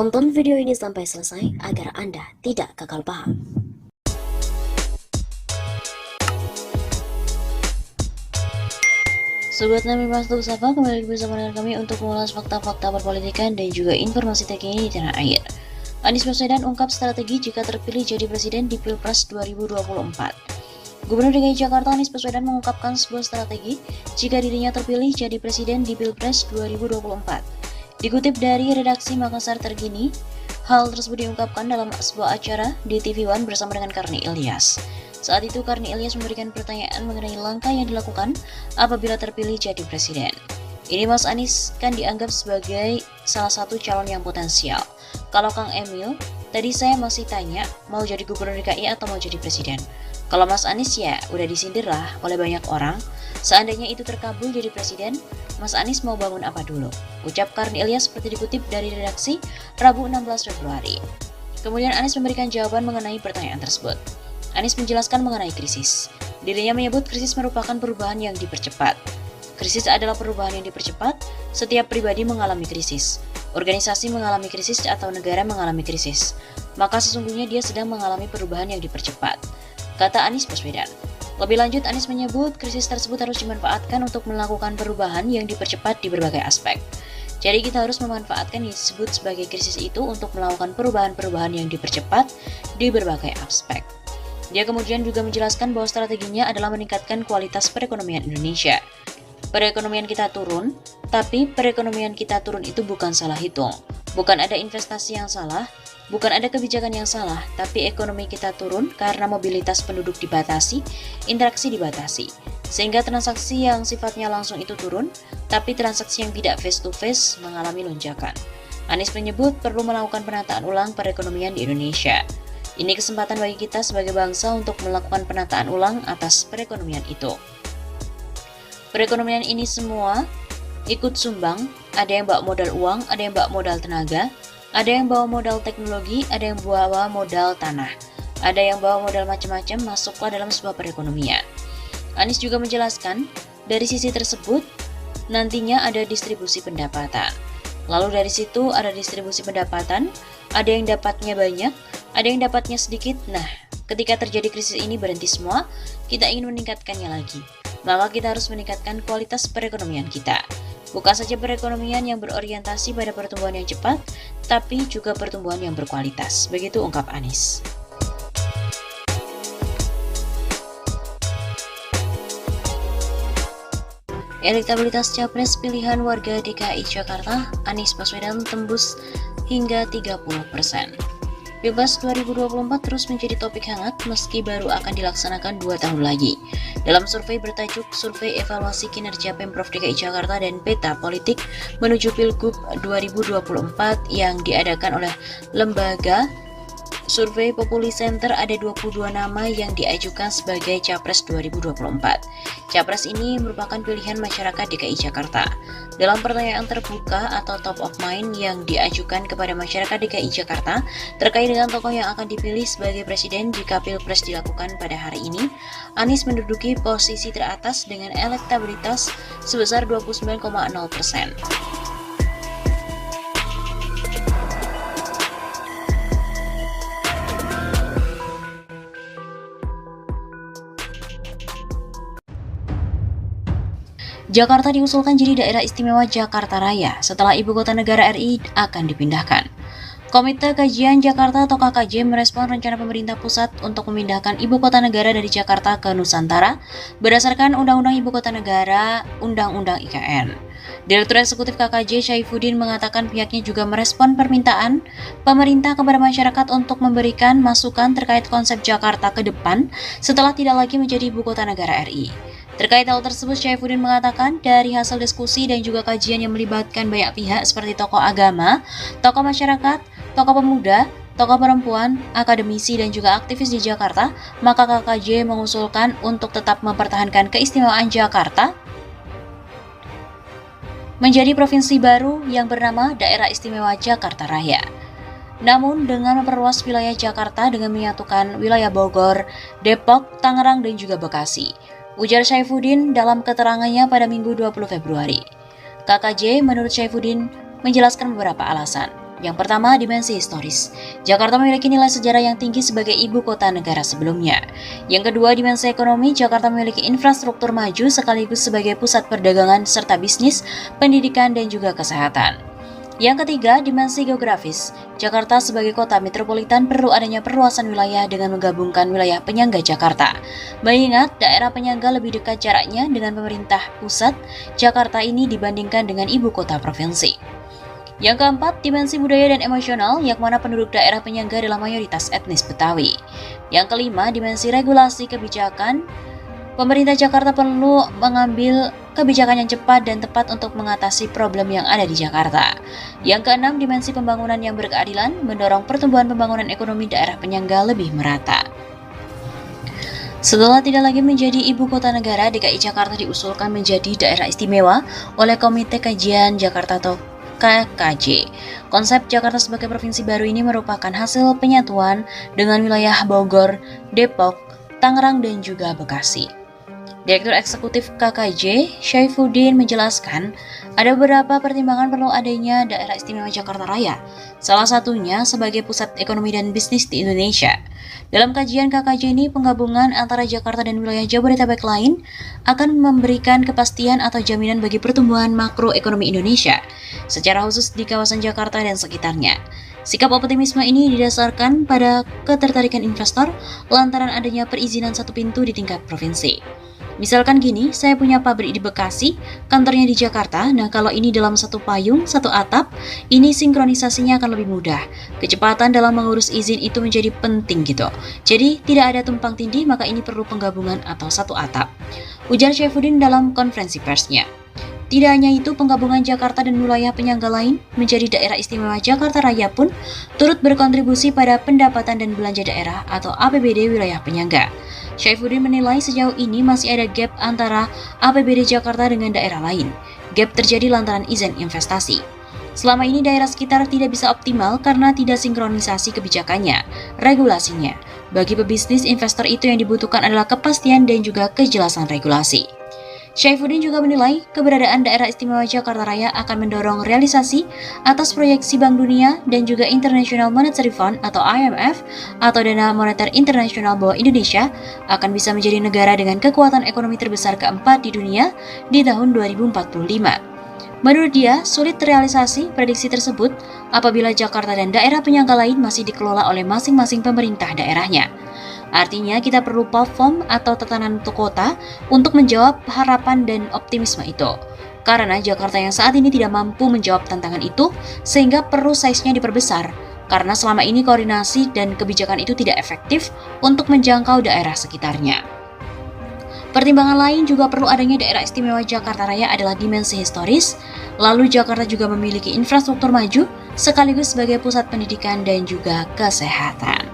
Tonton video ini sampai selesai agar Anda tidak gagal paham. Sobat Nami Mas Sapa, kembali bersama dengan kami untuk mengulas fakta-fakta perpolitikan dan juga informasi terkini di tanah air. Anies Baswedan ungkap strategi jika terpilih jadi presiden di Pilpres 2024. Gubernur DKI Jakarta Anies Baswedan mengungkapkan sebuah strategi jika dirinya terpilih jadi presiden di Pilpres 2024. Dikutip dari redaksi Makassar Terkini, hal tersebut diungkapkan dalam sebuah acara di TV One bersama dengan Karni Ilyas. Saat itu Karni Ilyas memberikan pertanyaan mengenai langkah yang dilakukan apabila terpilih jadi presiden. Ini Mas Anies kan dianggap sebagai salah satu calon yang potensial. Kalau Kang Emil, tadi saya masih tanya mau jadi gubernur DKI atau mau jadi presiden. Kalau Mas Anies ya udah disindir lah oleh banyak orang. Seandainya itu terkabul jadi presiden, Mas Anies mau bangun apa dulu? Ucap Karni Ilyas seperti dikutip dari redaksi Rabu 16 Februari. Kemudian Anies memberikan jawaban mengenai pertanyaan tersebut. Anies menjelaskan mengenai krisis. Dirinya menyebut krisis merupakan perubahan yang dipercepat. Krisis adalah perubahan yang dipercepat, setiap pribadi mengalami krisis. Organisasi mengalami krisis atau negara mengalami krisis. Maka sesungguhnya dia sedang mengalami perubahan yang dipercepat, kata Anies Baswedan. Lebih lanjut, Anies menyebut krisis tersebut harus dimanfaatkan untuk melakukan perubahan yang dipercepat di berbagai aspek. Jadi kita harus memanfaatkan yang disebut sebagai krisis itu untuk melakukan perubahan-perubahan yang dipercepat di berbagai aspek. Dia kemudian juga menjelaskan bahwa strateginya adalah meningkatkan kualitas perekonomian Indonesia. Perekonomian kita turun, tapi perekonomian kita turun itu bukan salah hitung. Bukan ada investasi yang salah, bukan ada kebijakan yang salah, tapi ekonomi kita turun karena mobilitas penduduk dibatasi, interaksi dibatasi. Sehingga transaksi yang sifatnya langsung itu turun, tapi transaksi yang tidak face-to-face mengalami lonjakan. Anies menyebut perlu melakukan penataan ulang perekonomian di Indonesia. Ini kesempatan bagi kita sebagai bangsa untuk melakukan penataan ulang atas perekonomian itu. Perekonomian ini semua ikut sumbang, ada yang bawa modal uang, ada yang bawa modal tenaga, ada yang bawa modal teknologi, ada yang bawa modal tanah, ada yang bawa modal macam-macam masuklah dalam sebuah perekonomian. Anies juga menjelaskan, dari sisi tersebut nantinya ada distribusi pendapatan. Lalu dari situ ada distribusi pendapatan, ada yang dapatnya banyak, ada yang dapatnya sedikit. Nah, ketika terjadi krisis ini berhenti semua, kita ingin meningkatkannya lagi. Maka kita harus meningkatkan kualitas perekonomian kita. Bukan saja perekonomian yang berorientasi pada pertumbuhan yang cepat, tapi juga pertumbuhan yang berkualitas. Begitu ungkap Anies. Elektabilitas capres pilihan warga DKI Jakarta, Anies Baswedan tembus hingga 30%. Pilpres 2024 terus menjadi topik hangat meski baru akan dilaksanakan 2 tahun lagi. Dalam survei bertajuk Survei Evaluasi Kinerja Pemprov DKI Jakarta dan Peta Politik menuju Pilgub 2024 yang diadakan oleh lembaga Survei Populi Center, ada 22 nama yang diajukan sebagai Capres 2024. Capres ini merupakan pilihan masyarakat DKI Jakarta. Dalam pertanyaan terbuka atau top of mind yang diajukan kepada masyarakat DKI Jakarta terkait dengan tokoh yang akan dipilih sebagai presiden jika Pilpres dilakukan pada hari ini, Anies menduduki posisi teratas dengan elektabilitas sebesar 29,0%. Jakarta diusulkan jadi daerah istimewa Jakarta Raya setelah ibu kota negara RI akan dipindahkan. Komite Kajian Jakarta atau KKJ merespon rencana pemerintah pusat untuk memindahkan ibu kota negara dari Jakarta ke Nusantara berdasarkan Undang-Undang Ibu Kota Negara, Undang-Undang IKN. Direktur Eksekutif KKJ Syaifuddin mengatakan pihaknya juga merespon permintaan pemerintah kepada masyarakat untuk memberikan masukan terkait konsep Jakarta ke depan setelah tidak lagi menjadi ibu kota negara RI. Terkait hal tersebut, Syaifuddin mengatakan dari hasil diskusi dan juga kajian yang melibatkan banyak pihak seperti tokoh agama, tokoh masyarakat, tokoh pemuda, tokoh perempuan, akademisi, dan juga aktivis di Jakarta, maka KKJ mengusulkan untuk tetap mempertahankan keistimewaan Jakarta menjadi provinsi baru yang bernama Daerah Istimewa Jakarta Raya. Namun dengan memperluas wilayah Jakarta dengan menyatukan wilayah Bogor, Depok, Tangerang, dan juga Bekasi, ujar Syaifuddin dalam keterangannya pada Minggu 20 Februari. KKJ menurut Syaifuddin menjelaskan beberapa alasan. Yang pertama, dimensi historis. Jakarta memiliki nilai sejarah yang tinggi sebagai ibu kota negara sebelumnya. Yang kedua, dimensi ekonomi. Jakarta memiliki infrastruktur maju sekaligus sebagai pusat perdagangan serta bisnis, pendidikan, dan juga kesehatan. Yang ketiga, dimensi geografis. Jakarta sebagai kota metropolitan perlu adanya perluasan wilayah dengan menggabungkan wilayah penyangga Jakarta. Mengingat daerah penyangga lebih dekat jaraknya dengan pemerintah pusat Jakarta ini dibandingkan dengan ibu kota provinsi. Yang keempat, dimensi budaya dan emosional, yang mana penduduk daerah penyangga adalah mayoritas etnis Betawi. Yang kelima, dimensi regulasi kebijakan. Pemerintah Jakarta perlu mengambil kebijakan yang cepat dan tepat untuk mengatasi problem yang ada di Jakarta. Yang keenam, dimensi pembangunan yang berkeadilan, mendorong pertumbuhan pembangunan ekonomi daerah penyangga lebih merata. Setelah tidak lagi menjadi ibu kota negara, DKI Jakarta diusulkan menjadi daerah istimewa oleh Komite Kajian Jakarta atau KKJ. Konsep Jakarta sebagai provinsi baru ini merupakan hasil penyatuan dengan wilayah Bogor, Depok, Tangerang, dan juga Bekasi. Direktur Eksekutif KKJ, Syaifuddin menjelaskan, ada beberapa pertimbangan perlu adanya daerah istimewa Jakarta Raya, salah satunya sebagai pusat ekonomi dan bisnis di Indonesia. Dalam kajian KKJ ini, penggabungan antara Jakarta dan wilayah Jabodetabek lain akan memberikan kepastian atau jaminan bagi pertumbuhan makroekonomi Indonesia, secara khusus di kawasan Jakarta dan sekitarnya. Sikap optimisme ini didasarkan pada ketertarikan investor lantaran adanya perizinan satu pintu di tingkat provinsi. Misalkan gini, saya punya pabrik di Bekasi, kantornya di Jakarta. Nah, kalau ini dalam satu payung, satu atap, ini sinkronisasinya akan lebih mudah. Kecepatan dalam mengurus izin itu menjadi penting gitu. Jadi, tidak ada tumpang tindih, maka ini perlu penggabungan atau satu atap. Ujar Syaifuddin dalam konferensi persnya. Tidak hanya itu, penggabungan Jakarta dan wilayah penyangga lain menjadi daerah istimewa Jakarta Raya pun turut berkontribusi pada pendapatan dan belanja daerah atau APBD wilayah penyangga. Syaifuddin menilai sejauh ini masih ada gap antara APBD Jakarta dengan daerah lain. Gap terjadi lantaran izin investasi. Selama ini daerah sekitar tidak bisa optimal karena tidak sinkronisasi kebijakannya, regulasinya. Bagi pebisnis, investor itu yang dibutuhkan adalah kepastian dan juga kejelasan regulasi. Syaifuddin juga menilai keberadaan daerah istimewa Jakarta Raya akan mendorong realisasi atas proyeksi Bank Dunia dan juga International Monetary Fund atau IMF atau Dana Moneter Internasional bahwa Indonesia akan bisa menjadi negara dengan kekuatan ekonomi terbesar keempat di dunia di tahun 2045. Menurut dia, sulit terrealisasi prediksi tersebut apabila Jakarta dan daerah penyangga lain masih dikelola oleh masing-masing pemerintah daerahnya. Artinya kita perlu platform atau tatanan untuk kota untuk menjawab harapan dan optimisme itu. Karena Jakarta yang saat ini tidak mampu menjawab tantangan itu, sehingga perlu size-nya diperbesar. Karena selama ini koordinasi dan kebijakan itu tidak efektif untuk menjangkau daerah sekitarnya. Pertimbangan lain juga perlu adanya daerah istimewa Jakarta Raya adalah dimensi historis, lalu Jakarta juga memiliki infrastruktur maju sekaligus sebagai pusat pendidikan dan juga kesehatan.